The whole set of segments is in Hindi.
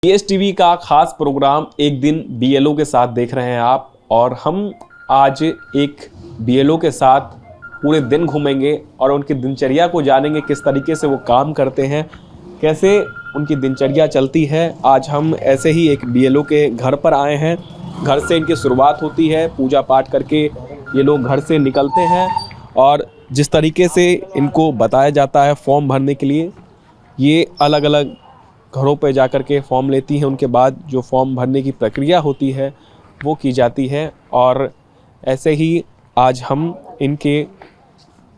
केएस टीवी का खास प्रोग्राम एक दिन बीएलओ के साथ देख रहे हैं आप, और हम आज एक बीएलओ के साथ पूरे दिन घूमेंगे और उनकी दिनचर्या को जानेंगे, किस तरीके से वो काम करते हैं, कैसे उनकी दिनचर्या चलती है। आज हम ऐसे ही एक बीएलओ के घर पर आए हैं। घर से इनकी शुरुआत होती है, पूजा पाठ करके ये लोग घर से निकलते हैं और जिस तरीके से इनको बताया जाता है फॉर्म भरने के लिए, ये अलग अलग घरों पे जाकर के फॉर्म लेती हैं। उनके बाद जो फॉर्म भरने की प्रक्रिया होती है वो की जाती है। और ऐसे ही आज हम इनके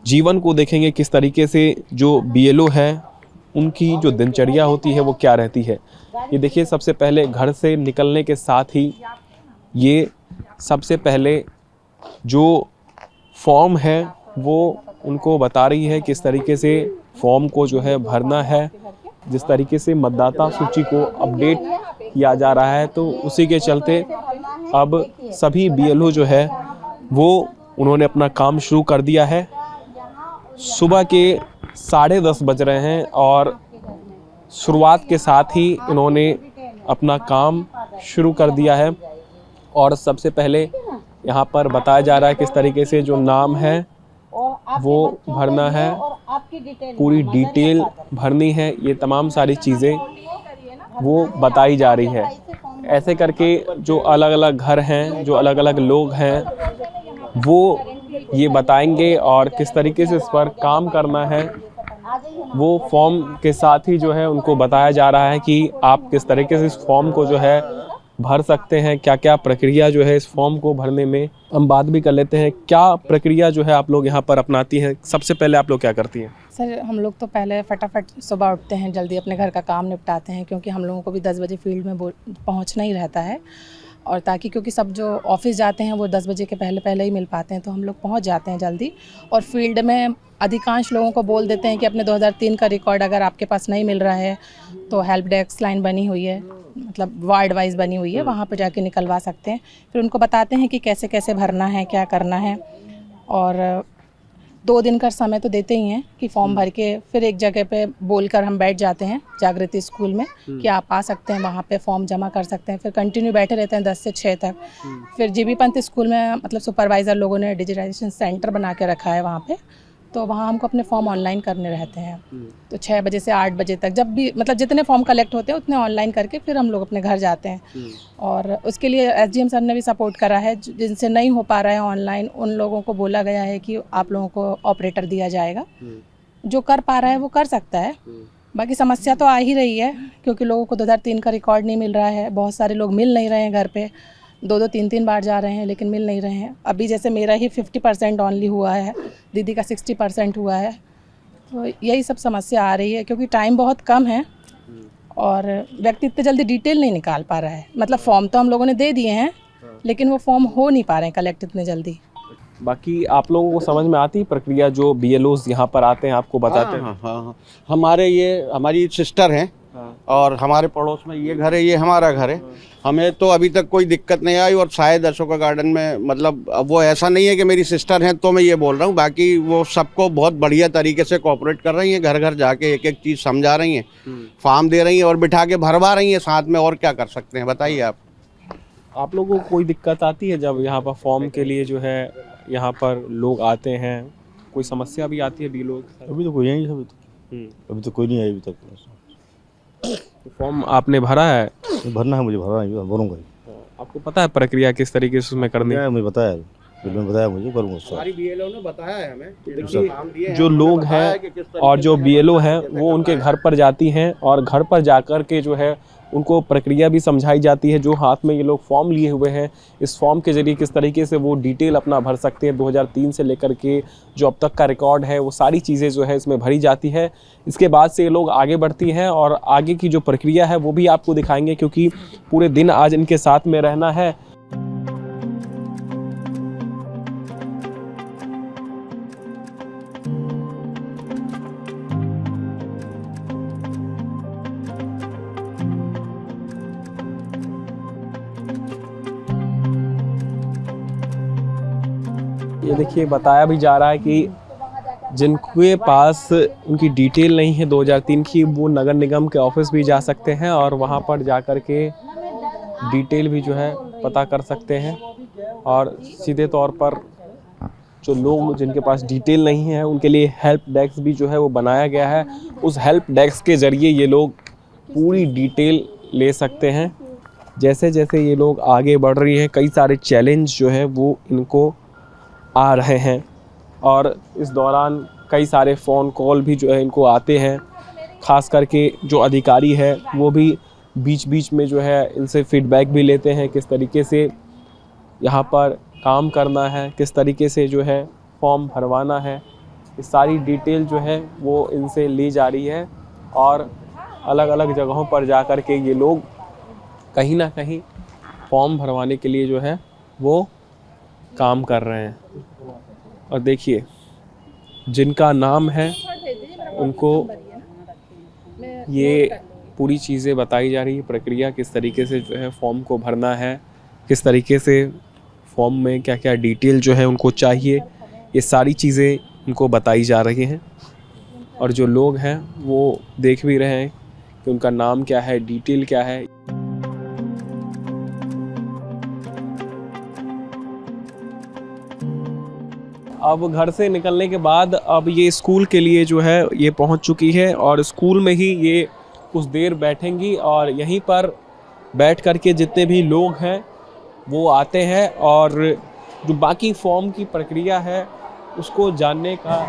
जीवन को देखेंगे, किस तरीके से जो बीएलओ है उनकी जो दिनचर्या होती है वो क्या रहती है। ये देखिए, सबसे पहले घर से निकलने के साथ ही ये सबसे पहले जो फॉर्म है वो उनको बता रही है किस तरीके से फॉर्म को जो है भरना है। जिस तरीके से मतदाता सूची को अपडेट किया जा रहा है, तो उसी के चलते अब सभी बीएलओ जो है वो उन्होंने अपना काम शुरू कर दिया है। सुबह के 10:30 बज रहे हैं और शुरुआत के साथ ही इन्होंने अपना काम शुरू कर दिया है। और सबसे पहले यहाँ पर बताया जा रहा है किस तरीके से जो नाम है वो भरना है, पूरी डिटेल भरनी है, ये तमाम सारी चीज़ें वो बताई जा रही है। ऐसे करके जो अलग अलग घर हैं, जो अलग अलग लोग हैं, वो ये बताएंगे और किस तरीके से इस पर काम करना है वो फॉर्म के साथ ही जो है उनको बताया जा रहा है कि आप किस तरीके से इस फॉर्म को जो है भर सकते हैं, क्या क्या प्रक्रिया जो है इस फॉर्म को भरने में। हम बात भी कर लेते हैं, क्या प्रक्रिया जो है आप लोग यहाँ पर अपनाती हैं। सबसे पहले आप लोग क्या करती हैं? सर, हम लोग तो पहले फटाफट सुबह उठते हैं, जल्दी अपने घर का काम निपटाते हैं, क्योंकि हम लोगों को भी 10 बजे फील्ड में पहुँचना ही रहता है। और ताकि क्योंकि सब जो ऑफिस जाते हैं वो 10 बजे के पहले ही मिल पाते हैं, तो हम लोग पहुँच जाते हैं जल्दी। और फील्ड में अधिकांश लोगों को बोल देते हैं कि अपने 2003 का रिकॉर्ड अगर आपके पास नहीं मिल रहा है तो हेल्प डेस्क लाइन बनी हुई है, मतलब वार्ड वाइज बनी हुई है, वहाँ पर जाके निकलवा सकते हैं। फिर उनको बताते हैं कि कैसे कैसे भरना है, क्या करना है। और 2 दिन का समय तो देते ही हैं कि फॉर्म भर के फिर एक जगह पे बोलकर हम बैठ जाते हैं जागृति स्कूल में कि आप आ सकते हैं, वहाँ पे फॉर्म जमा कर सकते हैं। फिर कंटिन्यू बैठे रहते हैं 10 से 6 तक। फिर जीबी पंत स्कूल में मतलब सुपरवाइज़र लोगों ने डिजिटाइजेशन सेंटर बना के रखा है वहाँ पे, तो वहाँ हमको अपने फॉर्म ऑनलाइन करने रहते हैं। तो 6 बजे से 8 बजे तक जब भी मतलब जितने फॉर्म कलेक्ट होते हैं उतने ऑनलाइन करके फिर हम लोग अपने घर जाते हैं। और उसके लिए एसडीएम सर ने भी सपोर्ट करा है। जिनसे नहीं हो पा रहा है ऑनलाइन, उन लोगों को बोला गया है कि आप लोगों को ऑपरेटर दिया जाएगा, जो कर पा रहा है वो कर सकता है। बाकी समस्या तो आ ही रही है, क्योंकि लोगों को 2003 का रिकॉर्ड नहीं मिल रहा है। बहुत सारे लोग मिल नहीं रहे हैं घर पे, 2-2 3-3 बार जा रहे हैं लेकिन मिल नहीं रहे हैं। अभी जैसे मेरा ही 50% ओनली हुआ है, दीदी का 60% हुआ है। तो यही सब समस्या आ रही है, क्योंकि टाइम बहुत कम है और व्यक्ति इतने जल्दी डिटेल नहीं निकाल पा रहा है। मतलब फॉर्म तो हम लोगों ने दे दिए हैं लेकिन वो फॉर्म हो नहीं पा रहे हैं कलेक्ट इतने जल्दी। बाकी आप लोगों को समझ में आती प्रक्रिया, जो बीएलओस यहाँ पर आते हैं आपको बताते हैं? हाँ। हमारी सिस्टर हैं और हमारे पड़ोस में ये घर है, ये हमारा घर है। हमें तो अभी तक कोई दिक्कत नहीं आई। और शायद अशोका गार्डन में मतलब वो ऐसा नहीं है कि मेरी सिस्टर हैं तो मैं ये बोल रहा हूँ, बाकी वो सबको बहुत बढ़िया तरीके से कोऑपरेट कर रही हैं। घर घर जाके एक एक चीज़ समझा रही हैं, फॉर्म दे रही हैं और बिठा के भरवा रही हैं साथ में। और क्या कर सकते हैं बताइए आप लोगों को कोई दिक्कत आती है जब यहाँ पर फॉर्म के लिए जो है यहाँ पर लोग आते हैं? कोई समस्या भी आती है बीएलओ के साथ? अभी तो कोई नहीं, अभी तो कोई नहीं आई अभी तक। तो फॉर्म आपने भरा है? भरना है, मुझे भरना है, भरूंगा। आपको पता है प्रक्रिया किस तरीके से उसमें करनी है? मुझे बताया मुझे, करूँगा। हमारी बीएलओ ने बताया है हमें। जो लोग हैं और जो बीएलओ हैं वो उनके घर पर जाती हैं और घर पर जाकर के जो है उनको प्रक्रिया भी समझाई जाती है। जो हाथ में ये लोग फॉर्म लिए हुए हैं, इस फॉर्म के ज़रिए किस तरीके से वो डिटेल अपना भर सकते हैं। 2003 से लेकर के जो अब तक का रिकॉर्ड है वो सारी चीज़ें जो है इसमें भरी जाती है। इसके बाद से ये लोग आगे बढ़ती हैं और आगे की जो प्रक्रिया है वो भी आपको दिखाएंगे, क्योंकि पूरे दिन आज इनके साथ में रहना है। ये देखिए, बताया भी जा रहा है कि जिनके पास उनकी डिटेल नहीं है 2003 की, वो नगर निगम के ऑफिस भी जा सकते हैं और वहाँ पर जा कर के डिटेल भी जो है पता कर सकते हैं। और सीधे तौर पर जो लोग जिनके पास डिटेल नहीं है उनके लिए हेल्प डेस्क भी जो है वो बनाया गया है। उस हेल्प डेस्क के ज़रिए ये लोग पूरी डिटेल ले सकते हैं। जैसे जैसे ये लोग आगे बढ़ रही हैं, कई सारे चैलेंज जो है वो इनको आ रहे हैं और इस दौरान कई सारे फ़ोन कॉल भी जो है इनको आते हैं। ख़ास करके जो अधिकारी है वो भी बीच बीच में जो है इनसे फीडबैक भी लेते हैं, किस तरीके से यहाँ पर काम करना है, किस तरीके से जो है फॉर्म भरवाना है। ये सारी डिटेल जो है वो इनसे ली जा रही है और अलग अलग जगहों पर जा कर के ये लोग कहीं ना कहीं फॉर्म भरवाने के लिए जो है वो काम कर रहे हैं। और देखिए, जिनका नाम है उनको ये पूरी चीज़ें बताई जा रही है, प्रक्रिया किस तरीके से जो है फॉर्म को भरना है, किस तरीके से फॉर्म में क्या क्या डिटेल जो है उनको चाहिए, ये सारी चीज़ें उनको बताई जा रही हैं। और जो लोग हैं वो देख भी रहे हैं कि उनका नाम क्या है, डिटेल क्या है। अब घर से निकलने के बाद अब ये स्कूल के लिए जो है ये पहुंच चुकी है और स्कूल में ही ये कुछ देर बैठेंगी और यहीं पर बैठ कर के जितने भी लोग हैं वो आते हैं और जो बाकी फॉर्म की प्रक्रिया है उसको जानने का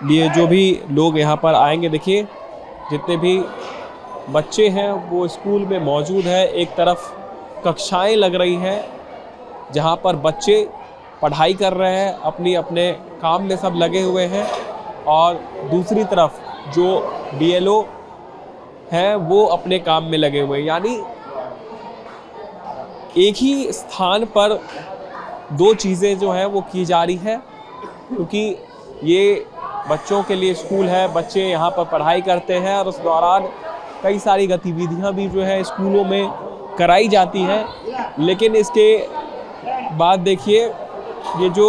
लिए जो भी लोग यहाँ पर आएंगे। देखिए, जितने भी बच्चे हैं वो स्कूल में मौजूद है। एक तरफ कक्षाएं लग रही हैं जहाँ पर बच्चे पढ़ाई कर रहे हैं, अपनी अपने काम में सब लगे हुए हैं, और दूसरी तरफ जो BLO हैं वो अपने काम में लगे हुए हैं। यानी एक ही स्थान पर दो चीज़ें जो है वो की जा रही है, क्योंकि ये बच्चों के लिए स्कूल है, बच्चे यहाँ पर पढ़ाई करते हैं और उस दौरान कई सारी गतिविधियाँ भी जो है स्कूलों में कराई जाती हैं। लेकिन इसके बाद देखिए, ये जो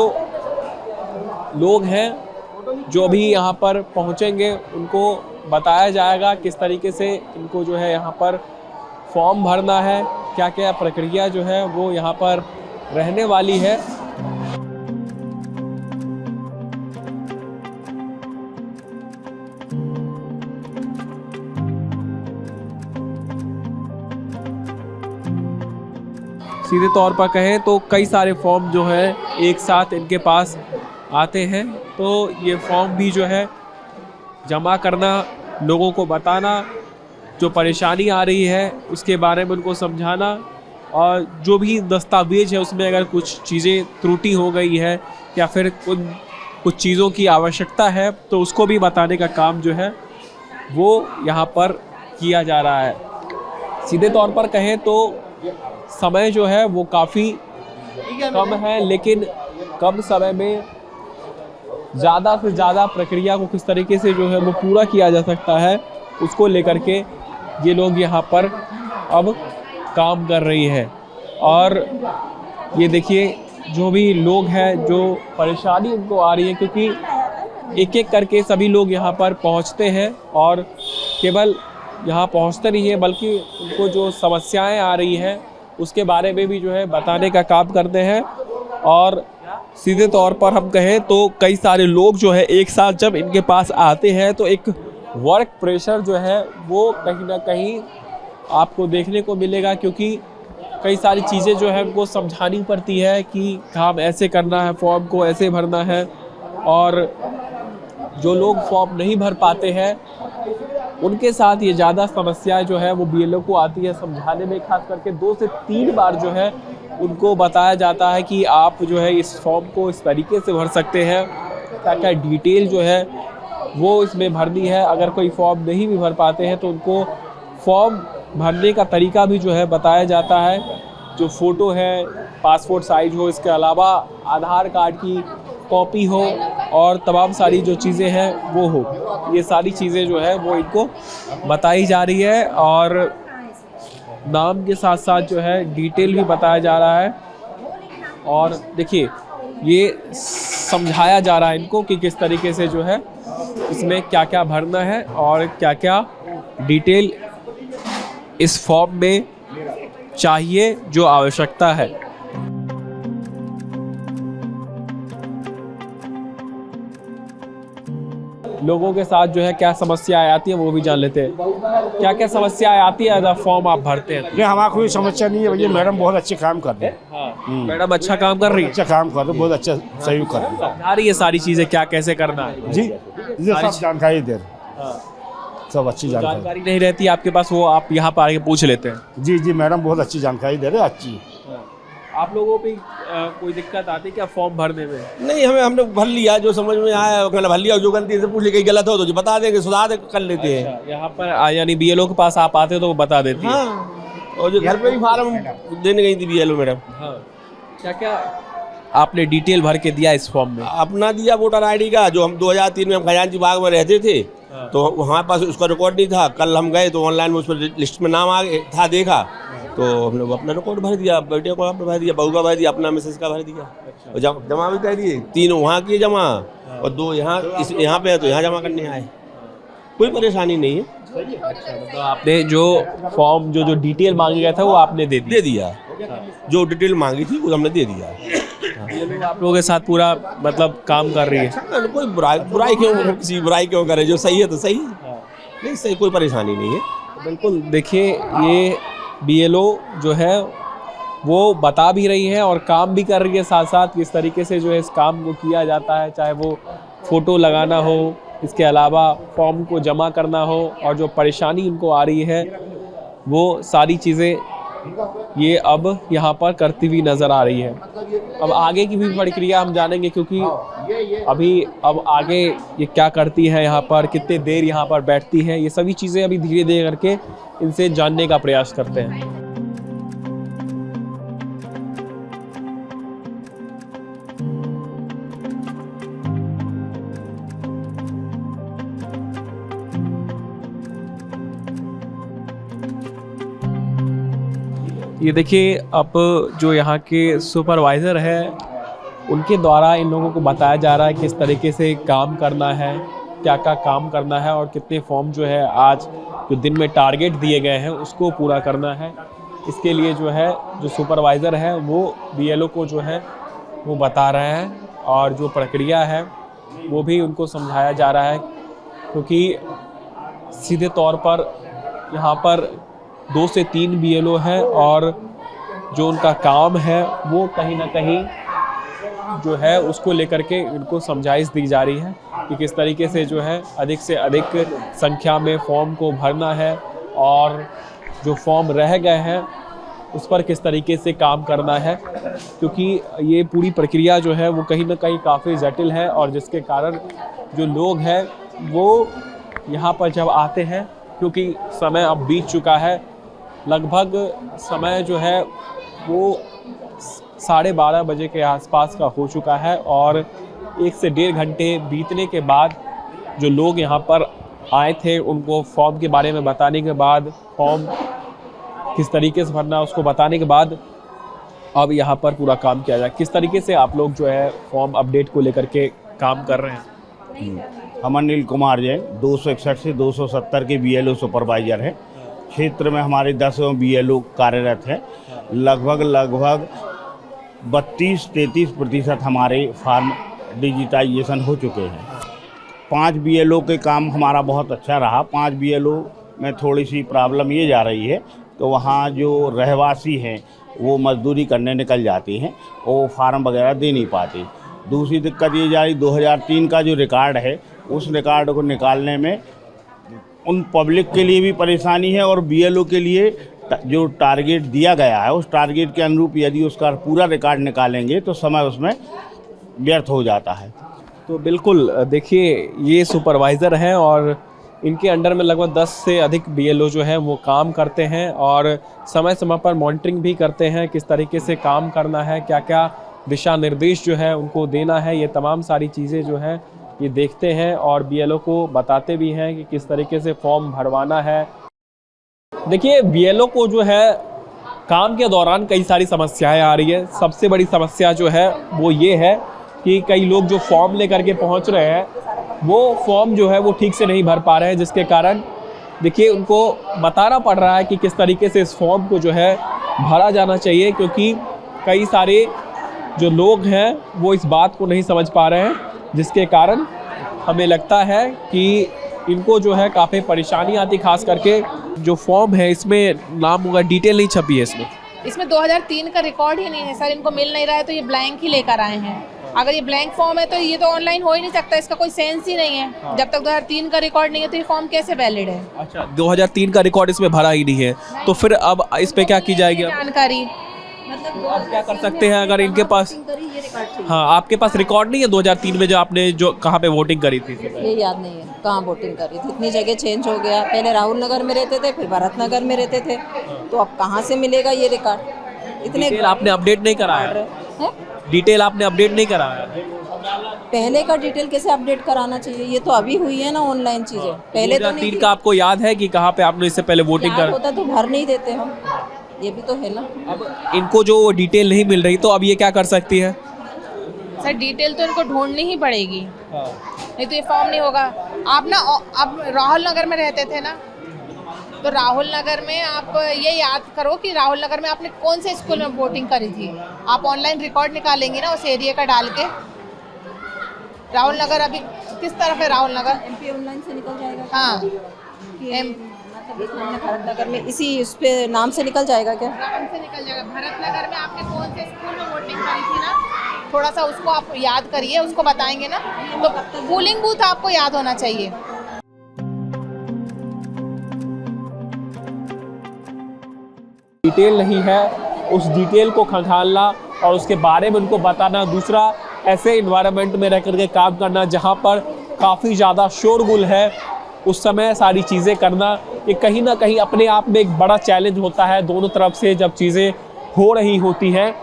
लोग हैं जो भी यहाँ पर पहुँचेंगे उनको बताया जाएगा किस तरीके से इनको जो है यहाँ पर फॉर्म भरना है, क्या क्या प्रक्रिया जो है वो यहाँ पर रहने वाली है। सीधे तौर पर कहें तो कई सारे फॉर्म जो है एक साथ इनके पास आते हैं, तो ये फॉर्म भी जो है जमा करना, लोगों को बताना, जो परेशानी आ रही है उसके बारे में उनको समझाना, और जो भी दस्तावेज है उसमें अगर कुछ चीज़ें त्रुटि हो गई है या फिर कुछ चीज़ों की आवश्यकता है तो उसको भी बताने का काम जो है वो यहाँ पर किया जा रहा है। सीधे तौर पर कहें तो समय जो है वो काफ़ी कम है, लेकिन कम समय में ज़्यादा से ज़्यादा प्रक्रिया को किस तरीके से जो है वो पूरा किया जा सकता है उसको लेकर के ये लोग यहाँ पर अब काम कर रही है। और ये देखिए, जो भी लोग हैं जो परेशानी उनको आ रही है, क्योंकि एक एक करके सभी लोग यहाँ पर पहुँचते हैं और केवल यहाँ पहुँचते नहीं है बल्कि उनको जो समस्याएं आ रही हैं उसके बारे में भी जो है बताने का काम करते हैं। और सीधे तौर पर हम कहें तो कई सारे लोग जो है एक साथ जब इनके पास आते हैं तो एक वर्क प्रेशर जो है वो कहीं ना कहीं आपको देखने को मिलेगा, क्योंकि कई सारी चीज़ें जो है उनको समझानी पड़ती है कि काम ऐसे करना है, फॉर्म को ऐसे भरना है। और जो लोग फॉर्म नहीं भर पाते हैं उनके साथ ये ज़्यादा समस्याएं जो है वो BLO को आती है समझाने में। खास करके 2 से 3 बार जो है उनको बताया जाता है कि आप जो है इस फॉर्म को इस तरीके से भर सकते हैं, क्या क्या डिटेल जो है वो इसमें भरनी है। अगर कोई फॉर्म नहीं भी भर पाते हैं तो उनको फॉर्म भरने का तरीका भी जो है बताया जाता है। जो फ़ोटो है पासपोर्ट साइज हो, इसके अलावा आधार कार्ड की कॉपी हो और तमाम सारी जो चीज़ें हैं वो हो, ये सारी चीज़ें जो है वो इनको बताई जा रही है। और नाम के साथ साथ जो है डिटेल भी बताया जा रहा है। और देखिए, ये समझाया जा रहा है इनको कि किस तरीके से जो है इसमें क्या क्या भरना है और क्या क्या डिटेल इस फॉर्म में चाहिए, जो आवश्यकता है। लोगों के साथ जो है क्या समस्याएं आती हैं वो भी जान लेते हैं। क्या क्या समस्याएं आती है जब फॉर्म आप भरते हैं? नहीं, हमारा कोई समस्या नहीं है भैया, मैडम बहुत अच्छे काम कर रहे हैं। हाँ, मैडम अच्छा काम कर रही है, अच्छा काम कर रहे हैं, बहुत अच्छा सहयोग कर रहे हैं। समझा रही है सारी चीजें क्या कैसे करना है। जी, ये सब जानकारी दे रहे हैं, सब अच्छी जानकारी। जानकारी नहीं रहती आपके पास, वो आप यहाँ पर आके पूछ लेते हैं। जी जी, मैडम बहुत अच्छी जानकारी दे रहे हैं, अच्छी। आप लोगों पे कोई दिक्कत आती है क्या फॉर्म भरने में? नहीं, हमने भर लिया, जो समझ में आया भर लिया, जो गलती से पूछ ली, कहीं गलत हो तो जो बता देंगे, सुधार कर लेते हैं। अच्छा, यहाँ पर यानी बीएलओ के पास आप आते हो तो वो बता देती है। हाँ, और जो घर पे भी फार्म देने गई थी बीएलओ मैडम। हाँ, क्या क्या आपने डिटेल भर के दिया इस फॉर्म में? अपना दिया वोटर आईडी का, जो हम 2003 में हम खजांची बाग में रहते थे, तो हमारे पास उसका रिकॉर्ड नहीं था। कल हम गए तो ऑनलाइन में उस पर लिस्ट में नाम आ गया था, देखा तो हमने वो अपना रिकॉर्ड भर दिया, बेटे को भर दिया, बहू का भर दिया, अपना मिसेस का भर दिया, और जमा भी कर दिए। 3 वहाँ किए जमा और 2 यहाँ पे है तो यहाँ जमा करने आए। कोई परेशानी नहीं है। तो आपने जो फॉर्म जो डिटेल मांगी गया था वो आपने दे दिया। जो डिटेल मांगी थी वो हमने दे दिया। ये लोग आप लोगों के साथ पूरा मतलब काम कर रही है। कोई बुराई क्यों, किसी बुराई क्यों करे, जो सही है तो सही है। नहीं सही, कोई परेशानी नहीं है। बिल्कुल, देखिए ये बीएलओ जो है वो बता भी रही है और काम भी कर रही है साथ साथ, किस तरीके से जो है इस काम को किया जाता है, चाहे वो फ़ोटो लगाना हो, इसके अलावा फॉर्म को जमा करना हो, और जो परेशानी इनको आ रही है वो सारी चीज़ें ये अब यहाँ पर करती हुई नज़र आ रही है। अब आगे की भी प्रक्रिया हम जानेंगे, क्योंकि अब आगे ये क्या करती है यहाँ पर, कितने देर यहाँ पर बैठती है, ये सभी चीज़ें अभी धीरे धीरे करके इनसे जानने का प्रयास करते हैं। ये देखिए, अब जो यहाँ के सुपरवाइज़र है उनके द्वारा इन लोगों को बताया जा रहा है किस तरीके से काम करना है, क्या क्या काम करना है, और कितने फॉर्म जो है आज जो दिन में टारगेट दिए गए हैं उसको पूरा करना है। इसके लिए जो है जो सुपरवाइज़र है वो बीएलओ को जो है वो बता रहे हैं, और जो प्रक्रिया है वो भी उनको समझाया जा रहा है, क्योंकि सीधे तौर पर यहाँ पर 2 से 3 बीएलओ हैं, और जो उनका काम है वो कहीं ना कहीं जो है उसको लेकर के इनको समझाइश दी जा रही है कि किस तरीके से जो है अधिक से अधिक संख्या में फॉर्म को भरना है, और जो फॉर्म रह गए हैं उस पर किस तरीके से काम करना है, क्योंकि ये पूरी प्रक्रिया जो है वो कहीं ना कहीं काफ़ी जटिल है, और जिसके कारण जो लोग हैं वो यहाँ पर जब आते हैं, क्योंकि समय अब बीत चुका है, लगभग समय जो है वो 12:30 बजे के आसपास का हो चुका है, और 1 से 1.5 घंटे बीतने के बाद जो लोग यहाँ पर आए थे उनको फॉर्म के बारे में बताने के बाद, फॉर्म किस तरीके से भरना है उसको बताने के बाद, अब यहाँ पर पूरा काम किया जाए। किस तरीके से आप लोग जो है फॉर्म अपडेट को लेकर के काम कर रहे हैं? हम अनिल कुमार जैन 261 से 270 के बीएलओ सुपरवाइजर हैं। क्षेत्र में हमारे 10 बीएलओ कार्यरत हैं। लगभग 32-33% हमारे फार्म डिजिटाइजेशन हो चुके हैं। 5 बीएलओ के काम हमारा बहुत अच्छा रहा। 5 बीएलओ में थोड़ी सी प्रॉब्लम ये जा रही है तो वहाँ जो रहवासी हैं वो मजदूरी करने निकल जाती हैं, वो फार्म वगैरह दे नहीं पाते। दूसरी दिक्कत ये जा रही, 2003 का जो रिकॉर्ड है उस रिकॉर्ड को निकालने में उन पब्लिक के लिए भी परेशानी है, और बीएलओ के लिए जो टारगेट दिया गया है उस टारगेट के अनुरूप यदि उसका पूरा रिकॉर्ड निकालेंगे तो समय उसमें व्यर्थ हो जाता है। तो बिल्कुल देखिए, ये सुपरवाइज़र हैं और इनके अंडर में लगभग 10 से अधिक बीएलओ जो है वो काम करते हैं, और समय समय पर मॉनिटरिंग भी करते हैं किस तरीके से काम करना है, क्या क्या दिशा निर्देश जो है उनको देना है, ये तमाम सारी चीज़ें जो है ये देखते हैं और बीएलओ को बताते भी हैं कि किस तरीके से फॉर्म भरवाना है। देखिए, बीएलओ को जो है काम के दौरान कई सारी समस्याएं आ रही है। सबसे बड़ी समस्या जो है वो ये है कि कई लोग जो फॉर्म लेकर के पहुंच रहे हैं वो फॉर्म जो है वो ठीक से नहीं भर पा रहे हैं, जिसके कारण देखिए उनको बताना पड़ रहा है कि किस तरीके से इस फॉर्म को जो है भरा जाना चाहिए, क्योंकि कई सारे जो लोग हैं वो इस बात को नहीं समझ पा रहे हैं, जिसके कारण हमें लगता है कि इनको जो है काफ़ी परेशानी आती। खास करके जो फॉर्म है इसमें नाम होगा, डिटेल नहीं छपी है इसमें 2003 का रिकॉर्ड ही नहीं है सर, इनको मिल नहीं रहा है तो ये ब्लैंक ही लेकर आए हैं। अगर ये ब्लैंक फॉर्म है तो ये तो ऑनलाइन हो ही नहीं सकता, इसका कोई सेंस ही नहीं है। जब तक 2003 का रिकॉर्ड नहीं है तो ये फॉर्म कैसे वैलिड है? अच्छा, 2003 का रिकॉर्ड इसमें भरा ही नहीं है, तो फिर अब इस पे क्या की जाएगी? जानकारी तो आप क्या कर सकते हैं अगर इनके पास, हाँ आपके पास रिकॉर्ड नहीं है 2003 में जो आपने जो कहाँ पे वोटिंग करी थी? ये याद नहीं है कहाँ वोटिंग करी थी, इतनी जगह चेंज हो गया। पहले राहुल नगर में रहते थे, फिर भरत नगर में रहते थे, तो अब कहाँ से मिलेगा ये रिकॉर्ड? इतने डिटेल आपने अपडेट नहीं कराया है? डिटेल आपने अपडेट नहीं कराया? पहले का डिटेल कैसे अपडेट कराना चाहिए? ये तो अभी हुई है ना ऑनलाइन चीजें, पहले तो नहीं 2003 का आपको याद है कि कहाँ पे आपने इससे पहले वोटिंग याद कर? होता तो भर नहीं देते हम, ये भी तो है ना। अब इनको जो डिटेल नहीं मिल रही तो अब ये क्या कर सकती है? सर डिटेल तो इनको ढूंढनी ही पड़ेगी, नहीं तो ये फॉर्म नहीं होगा। आप ना अब राहुल नगर में रहते थे ना, तो राहुल नगर में आप ये याद करो कि राहुल नगर में आपने कौन से स्कूल में वोटिंग करी थी। आप ऑनलाइन रिकॉर्ड निकालेंगे ना उस एरिया का डाल के। राहुल नगर अभी किस तरफ है? राहुल नगर MP ऑनलाइन से निकल जाएगा? हाँ भरत नगर में इसी उस पे नाम से निकल जाएगा क्या? नाम से निकल जाएगा। भरत नगर में आपने कौन से स्कूल में वोटिंग करी थी ना, थोड़ा सा उसको आप याद करिए, उसको बताएंगे ना, तो पोलिंग बूथ आपको याद होना चाहिए। डिटेल नहीं है, उस डिटेल को खंगालना और उसके बारे में उनको बताना। दूसरा, ऐसे इन्वायरमेंट में रह करके काम करना जहाँ पर काफ़ी ज़्यादा शोरगुल है, उस समय सारी चीज़ें करना, ये कहीं ना कहीं अपने आप में एक बड़ा चैलेंज होता है। दोनों तरफ से जब चीज़ें हो रही होती हैं,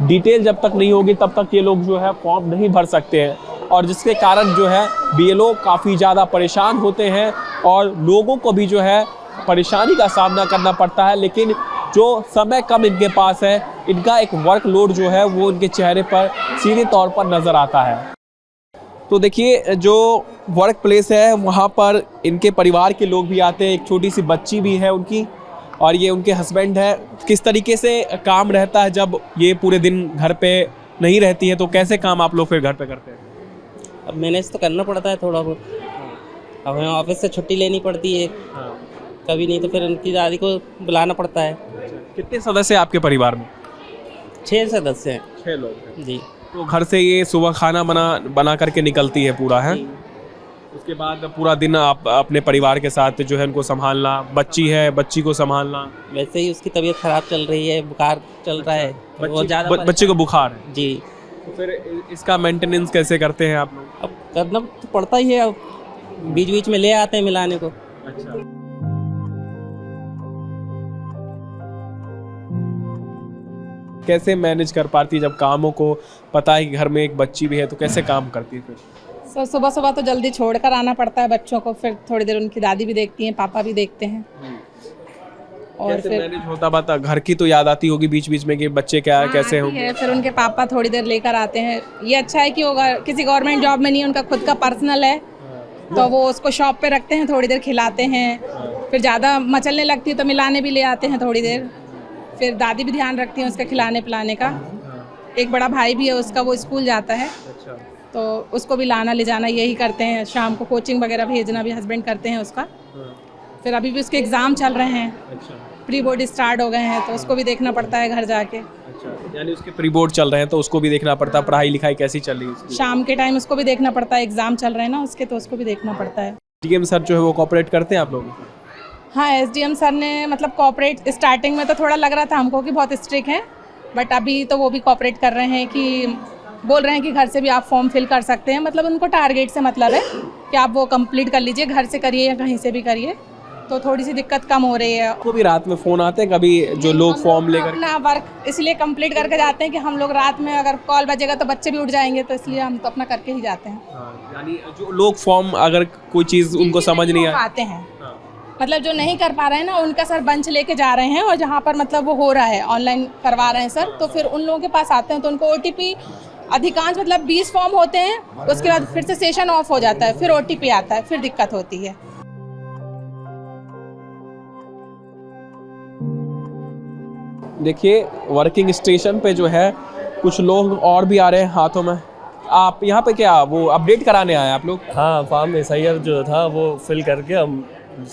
डिटेल जब तक नहीं होगी तब तक ये लोग जो है फॉर्म नहीं भर सकते हैं, और जिसके कारण जो है BLO काफ़ी ज़्यादा परेशान होते हैं और लोगों को भी जो है परेशानी का सामना करना पड़ता है। लेकिन जो समय कम इनके पास है, इनका एक वर्कलोड जो है वो इनके चेहरे पर सीधे तौर पर नज़र आता है। तो देखिए जो वर्क प्लेस है वहाँ पर इनके परिवार के लोग भी आते हैं, एक छोटी सी बच्ची भी है उनकी, और ये उनके हस्बैंड है। किस तरीके से काम रहता है जब ये पूरे दिन घर पे नहीं रहती है, तो कैसे काम आप लोग फिर घर पे करते हैं? अब मैनेज तो करना पड़ता है थोड़ा बहुत। अब हमें ऑफिस से छुट्टी लेनी पड़ती है कभी, नहीं तो फिर उनकी दादी को बुलाना पड़ता है। कितने सदस्य हैं आपके परिवार में? 6 सदस्य हैं। 6 लोग जी। तो घर से ये सुबह खाना बना करके निकलती है पूरा, है? उसके बाद पूरा दिन आप अपने परिवार के साथ जो है उनको संभालना, बच्ची है बच्ची को संभालना। वैसे ही उसकी तबीयत खराब चल रही है, बुखार चल रहा है, बहुत ज़्यादा बच्चे को बुखार है जी। तो फिर इसका मेंटेनेंस कैसे करते हैं आप लोग? अब करना तो पड़ता ही है, अब बीच बीच में ले आते हैं मिलाने को। अच्छा, कैसे मैनेज कर पाती है जब कामों को पता है कि घर में एक बच्ची भी है, तो कैसे काम करती है फिर? सर सुबह सुबह तो जल्दी छोड़ कर आना पड़ता है बच्चों को, फिर थोड़ी देर उनकी दादी भी देखती हैं, पापा भी देखते हैं। और कैसे फिर मैनेज होता बता? घर की तो याद आती होगी बीच बीच में कि बच्चे क्या कैसे होंगे। है, फिर उनके पापा थोड़ी देर लेकर आते हैं। ये अच्छा है कि वो किसी गवर्नमेंट जॉब में नहीं है, उनका खुद का पर्सनल है, तो वो उसको शॉप पे रखते हैं, थोड़ी देर खिलाते हैं। फिर ज़्यादा मचलने लगती है तो मिलाने भी ले आते हैं थोड़ी देर। फिर दादी भी ध्यान रखती है उसका खिलाने पिलाने का। एक बड़ा भाई भी है उसका, वो स्कूल जाता है, तो उसको भी लाना ले जाना यही करते हैं। शाम को कोचिंग वगैरह भेजना भी हस्बैंड करते हैं उसका। फिर अभी भी उसके एग्ज़ाम चल रहे हैं, प्री बोर्ड स्टार्ट हो गए हैं, तो उसको भी देखना पड़ता है घर जाके। अच्छा, यानी उसके प्री बोर्ड चल रहे हैं तो उसको भी देखना पड़ता है। पढ़ाई लिखाई कैसी चल रही है उसकी? शाम के टाइम उसको भी देखना पड़ता है, एग्ज़ाम चल रहे हैं ना उसके, तो उसको भी देखना पड़ता है। SDM सर जो है वो कोऑपरेट करते हैं आप लोगों को? हाँ, SDM सर ने मतलब कोऑपरेट, स्टार्टिंग में तो थोड़ा लग रहा था हमको कि बहुत स्ट्रिक्ट है, बट अभी तो वो भी कोऑपरेट कर रहे हैं, कि बोल रहे हैं कि घर से भी आप फॉर्म फिल कर सकते हैं। मतलब उनको टारगेट से मतलब है कि आप वो कंप्लीट कर लीजिए, घर से करिए या कहीं से भी करिए, तो थोड़ी सी दिक्कत कम हो रही है। आपको भी रात में फ़ोन आते हैं कभी जो लोग फॉर्म लेकर? अपना वर्क इसलिए कंप्लीट करके जाते हैं कि हम लोग रात में अगर कॉल बजेगा तो बच्चे भी उठ जाएंगे, तो इसलिए हम तो अपना करके ही जाते हैं। यानी जो लोग फॉर्म अगर कोई चीज़ उनको समझ नहीं आते हैं, मतलब जो नहीं कर पा रहे हैं ना, उनका सर बंच लेके जा रहे हैं, और जहाँ पर मतलब वो हो रहा है ऑनलाइन करवा रहे हैं सर, तो फिर उन लोगों के पास आते हैं तो उनको OTP अधिकांश मतलब 20 फॉर्म होते हैं, उसके बाद फिर से सेशन ऑफ हो जाता है, फिर OTP आता है, फिर दिक्कत होती है। देखिए वर्किंग स्टेशन पे जो है कुछ लोग और भी आ रहे हैं हाथों में। आप यहाँ पे क्या वो अपडेट कराने आए आप लोग? हाँ, फॉर्म SIR जो था वो फिल करके हम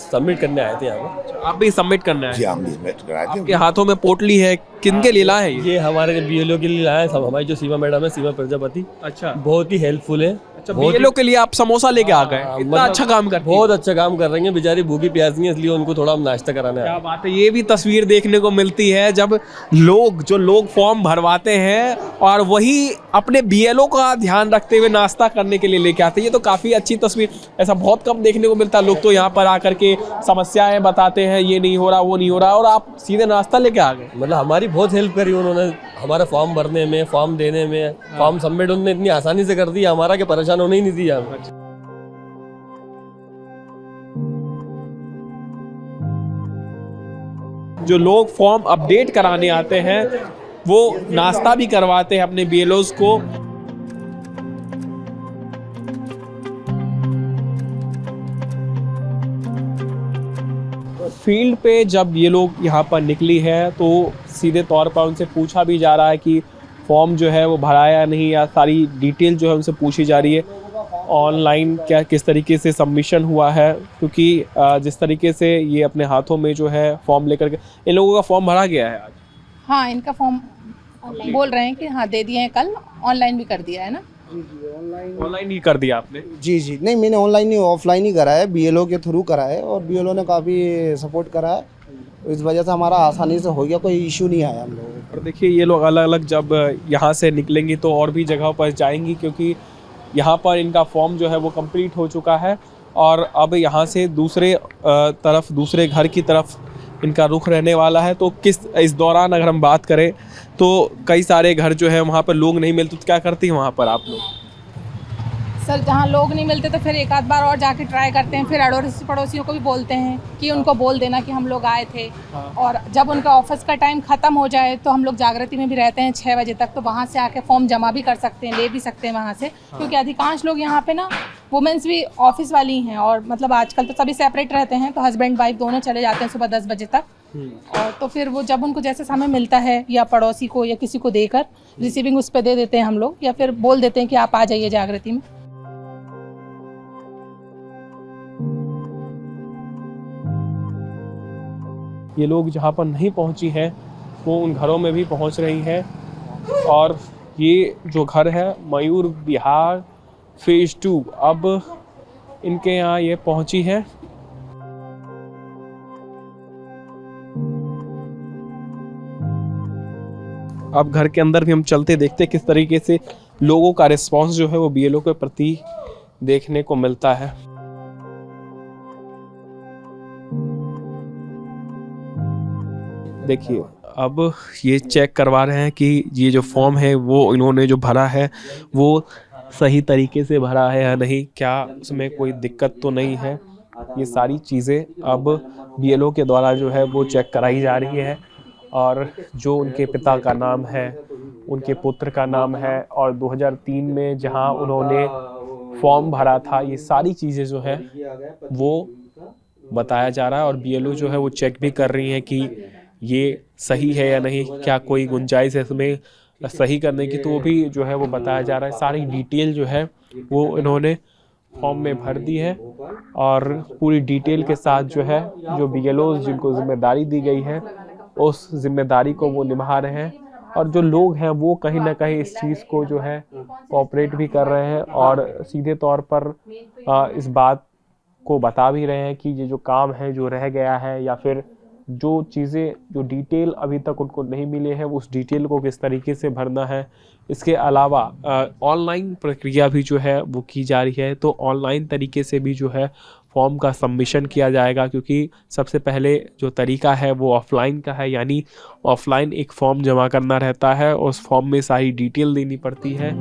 सबमिट करने आए थे यहाँ पे। आप भी सबमिट करना जी है? हम सबमिट कराए थे। आपके हाथों में पोटली है, किनके लिए लाए हैं ये? ये हमारे BLO के लिए लाए, सब हमारी जो सीमा मैडम है, सीमा प्रजापति, अच्छा, बहुत ही हेल्पफुल है। अच्छा, BLO के लिए आप समोसा लेके आ गए, इतना मतलब अच्छा काम करती है। बहुत अच्छा काम कर रही हैं, बेचारी भूखी प्यासी हैं, इसलिए उनको थोड़ा हम नाश्ता कराने आए। क्या बात है, ये भी तस्वीर देखने को मिलती है जब लोग फॉर्म भरवाते हैं और वही अपने BLO का ध्यान रखते हुए नाश्ता करने के लिए लेके आते हैं। ये तो काफ़ी अच्छी तस्वीर, ऐसा बहुत कम देखने को मिलता है। लोग तो यहाँ पर आकर के समस्याएं बताते हैं, ये नहीं हो रहा, वो नहीं हो रहा, और आप सीधे नाश्ता लेके आ गए। मतलब हमारी बहुत हेल्प करी उन्होंने, हमारा फॉर्म भरने में, फॉर्म देने में, फॉर्म सबमिट उन्होंने इतनी आसानी से कर दिया हमारा कि परेशान होने ही नहीं दिया हमें। जो लोग फॉर्म अपडेट कराने आते हैं वो नाश्ता भी करवाते हैं अपने BLOs को। फील्ड पे जब ये लोग यहाँ पर निकली है तो सीधे तौर पर उनसे पूछा भी जा रहा है कि फॉर्म जो है वो भराया नहीं, या सारी डिटेल जो है उनसे पूछी जा रही है, ऑनलाइन क्या किस तरीके से सबमिशन हुआ है, क्योंकि जिस तरीके से ये अपने हाथों में जो है फॉर्म लेकर के, इन लोगों का फॉर्म भरा गया है आज? हाँ, इनका फॉर्म बोल रहे हैं कि हाँ दे दिए हैं, कल ऑनलाइन भी कर दिया है ना। ऑनलाइन ही कर दिया आपने? जी नहीं, मैंने ऑनलाइन नहीं ऑफलाइन ही करा है, BLO के थ्रू करा है, और BLO ने काफ़ी सपोर्ट करा है, इस वजह से हमारा आसानी से हो गया, कोई इशू नहीं आया हम लोगों को। और देखिए ये लोग अलग अलग जब यहाँ से निकलेंगी तो और भी जगहों पर जाएंगी, क्योंकि यहाँ पर इनका फॉर्म जो है वो कंप्लीट हो चुका है, और अब यहाँ से दूसरे घर की तरफ इनका रुख रहने वाला है। तो इस दौरान अगर हम बात करें तो कई सारे घर जो है वहाँ पर लोग नहीं मिलते, तो क्या करती हैं वहाँ पर आप लोग? सर जहाँ लोग नहीं मिलते तो फिर एक आध बार और जाके ट्राई करते हैं, फिर अड़ोसी पड़ोसियों को भी बोलते हैं कि उनको बोल देना कि हम लोग आए थे। और जब उनका ऑफिस का टाइम ख़त्म हो जाए तो हम लोग जागृति में भी रहते हैं 6 बजे तक, तो वहाँ से आके फॉर्म जमा भी कर सकते हैं, ले भी सकते हैं वहाँ से, क्योंकि अधिकांश लोग यहाँ पे ना वुमेंस भी ऑफिस वाली हैं, और मतलब आजकल तो सभी सेपरेट रहते हैं, तो हस्बैंड वाइफ दोनों चले जाते हैं सुबह 10 बजे तक। और तो फिर वो जब उनको जैसे समय मिलता है या पड़ोसी को या किसी को देकर रिसीविंग उस पर दे देते हैं हम लोग, या फिर बोल देते हैं कि आप आ जाइए जागृति में। ये लोग जहाँ पर नहीं पहुँची हैं वो उन घरों में भी पहुँच रही हैं, और ये जो घर है मयूर विहार फेज 2, अब इनके यहाँ ये पहुँची है। अब घर के अंदर भी हम चलते देखते किस तरीके से लोगों का रिस्पांस जो है वो BLO के प्रति देखने को मिलता है। देखिए अब ये चेक करवा रहे हैं कि ये जो फॉर्म है वो इन्होंने जो भरा है वो सही तरीके से भरा है या नहीं, क्या उसमें कोई दिक्कत तो नहीं है। ये सारी चीज़ें अब BLO के द्वारा जो है वो चेक कराई जा रही है, और जो उनके पिता का नाम है, उनके पुत्र का नाम है, और 2003 में जहां उन्होंने फॉर्म भरा था, ये सारी चीज़ें जो है वो बताया जा रहा है। और BLO जो है वो चेक भी कर रही हैं कि ये सही है या नहीं, क्या कोई गुंजाइश है इसमें सही करने की, तो वो भी जो है वो बताया जा रहा है। सारी डिटेल जो है वो इन्होंने फॉर्म में भर दी है, और पूरी डिटेल के साथ जो है जो BLOs जिनको जिम्मेदारी दी गई है उस जिम्मेदारी को वो निभा रहे हैं। और जो लोग हैं वो कहीं ना कहीं इस चीज़ को जो है कोऑपरेट भी कर रहे हैं, और सीधे तौर पर इस बात को बता भी रहे हैं कि ये जो काम है जो रह गया है, या फिर जो चीज़ें जो डिटेल अभी तक उनको नहीं मिले हैं उस डिटेल को किस तरीके से भरना है। इसके अलावा ऑनलाइन प्रक्रिया भी जो है वो की जा रही है, तो ऑनलाइन तरीके से भी जो है फॉर्म का सबमिशन किया जाएगा, क्योंकि सबसे पहले जो तरीका है वो ऑफलाइन का है, यानी ऑफलाइन एक फॉर्म जमा करना रहता है, उस फॉर्म में सारी डिटेल देनी पड़ती है।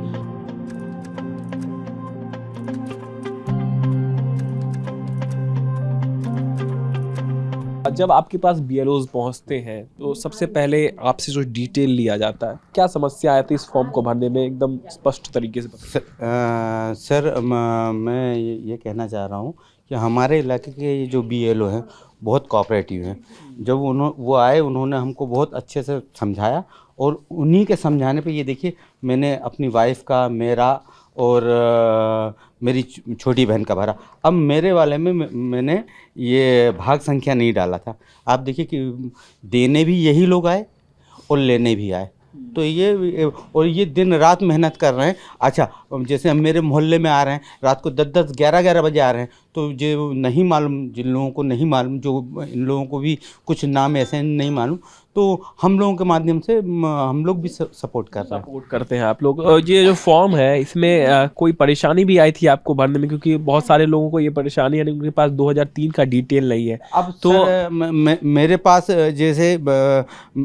जब आपके पास बीएलओज पहुंचते हैं तो सबसे पहले आपसे जो डिटेल लिया जाता है, क्या समस्या आती है इस फॉर्म को भरने में, एकदम स्पष्ट तरीके से बताइए। सर मैं ये कहना चाह रहा हूँ कि हमारे इलाके के जो बीएलओ हैं बहुत कोऑपरेटिव हैं। जब वो आए, उन्होंने हमको बहुत अच्छे से समझाया और उन्हीं के समझाने पे ये देखिए मैंने अपनी वाइफ का, मेरा और मेरी छोटी बहन का भरा। अब मेरे वाले में मैंने ये भाग संख्या नहीं डाला था। आप देखिए कि देने भी यही लोग आए और लेने भी आए, तो ये दिन रात मेहनत कर रहे हैं। अच्छा, जैसे हम मेरे मोहल्ले में आ रहे हैं, रात को 10-10, 11-11 बजे आ रहे हैं, तो जो नहीं मालूम, जिन लोगों को नहीं मालूम, जो इन लोगों को भी कुछ नाम ऐसे नहीं मालूम, तो हम लोगों के माध्यम से हम लोग भी सपोर्ट कर रहे हैं। सपोर्ट करते हैं आप लोग। ये जो फॉर्म है इसमें कोई परेशानी भी आई थी आपको भरने में, क्योंकि बहुत सारे लोगों को ये परेशानी है, उनके पास 2003 का डिटेल नहीं है। अब तो मेरे पास जैसे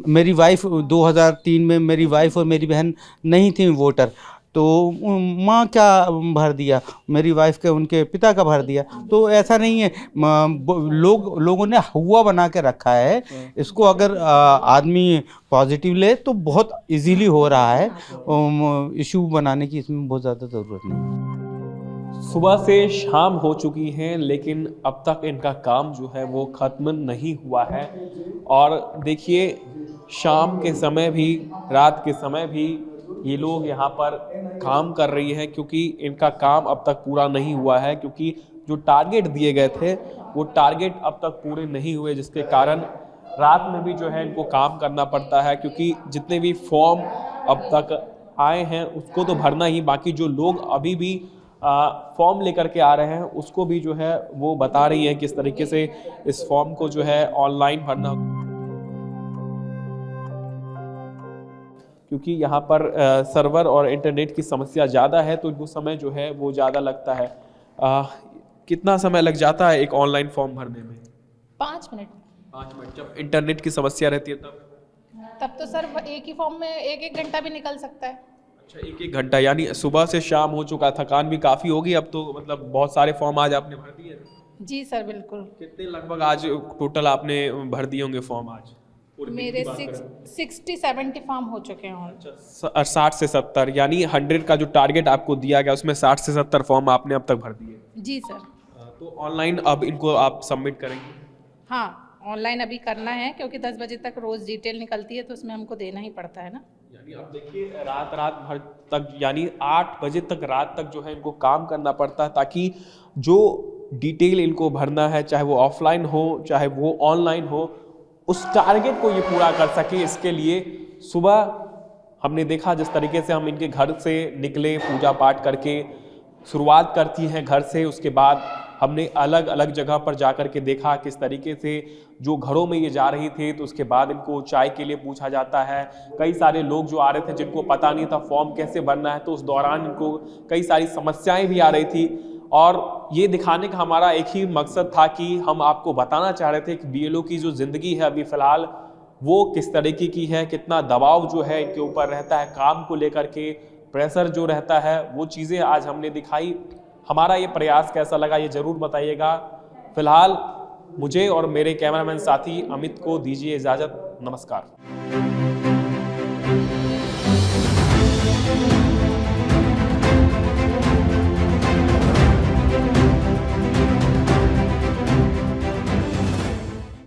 मेरी वाइफ 2003 में मेरी वाइफ और मेरी बहन नहीं थी वोटर, तो माँ क्या भर दिया, मेरी वाइफ के उनके पिता का भर दिया। तो ऐसा नहीं है, लोगों ने हुआ बना के रखा है इसको। अगर आदमी पॉजिटिव ले तो बहुत इजीली हो रहा है, इशू बनाने की इसमें बहुत ज़्यादा ज़रूरत नहीं। सुबह से शाम हो चुकी है लेकिन अब तक इनका काम जो है वो ख़त्म नहीं हुआ है। और देखिए, शाम के समय भी, रात के समय भी ये लोग यहाँ पर काम कर रही है, क्योंकि इनका काम अब तक पूरा नहीं हुआ है, क्योंकि जो टारगेट दिए गए थे वो टारगेट अब तक पूरे नहीं हुए, जिसके कारण रात में भी जो है इनको काम करना पड़ता है। क्योंकि जितने भी फॉर्म अब तक आए हैं उसको तो भरना ही, बाकी जो लोग अभी भी फॉर्म लेकर के आ रहे हैं उसको भी जो है वो बता रही है किस तरीके से इस फॉर्म को जो है ऑनलाइन भरना, क्योंकि यहाँ पर सर्वर और इंटरनेट की समस्या ज़्यादा है, तो इनको समय जो है वो ज़्यादा लगता है। कितना समय लग जाता है एक ऑनलाइन फॉर्म भरने में? 5 मिनट। 5 मिनट। जब इंटरनेट की समस्या रहती है तब तो सर एक ही फॉर्म में 1-1 घंटा भी निकल सकता है। अच्छा, 1-1 घंटा, यानी सुबह से शाम हो चुका, थकान भी काफ़ी होगी अब तो, मतलब बहुत सारे फॉर्म आज आपने भर दिए? जी सर, बिल्कुल। कितने लगभग आज टोटल आपने भर दिए होंगे फॉर्म आज? मेरे 60-70 फॉर्म हो चुके हैं। अच्छा, 60 से 70, यानी 100 का जो टारगेट आपको दिया गया उसमें 60 से 70 फॉर्म आपने अब तक भर दिए? जी सर। तो ऑनलाइन अब इनको आप सबमिट करेंगे? हाँ, ऑनलाइन अभी करना है, क्योंकि 10 बजे तक रोज़ डिटेल निकलती है, तो उसमें हमको देना ही पड़ता है ना। यानी अब देखिए, रात भर तक, यानी 8 बजे तक, रात तक जो है इनको काम करना पड़ता है, ताकि जो डिटेल इनको भरना है, चाहे वो ऑफलाइन हो चाहे वो ऑनलाइन हो, उस टारगेट को ये पूरा कर सके। इसके लिए सुबह हमने देखा जिस तरीके से हम इनके घर से निकले, पूजा पाठ करके शुरुआत करती हैं घर से, उसके बाद हमने अलग अलग जगह पर जाकर के देखा किस तरीके से जो घरों में ये जा रही थी, तो उसके बाद इनको चाय के लिए पूछा जाता है। कई सारे लोग जो आ रहे थे जिनको पता नहीं था फॉर्म कैसे भरना है, तो उस दौरान इनको कई सारी समस्याएं भी आ रही थी। और ये दिखाने का हमारा एक ही मकसद था कि हम आपको बताना चाह रहे थे कि बीएलओ की जो ज़िंदगी है अभी फ़िलहाल वो किस तरीके की है, कितना दबाव जो है इनके ऊपर रहता है, काम को लेकर के प्रेशर जो रहता है, वो चीज़ें आज हमने दिखाई। हमारा ये प्रयास कैसा लगा ये ज़रूर बताइएगा। फ़िलहाल मुझे और मेरे कैमरामैन साथी अमित को दीजिए इजाज़त। नमस्कार।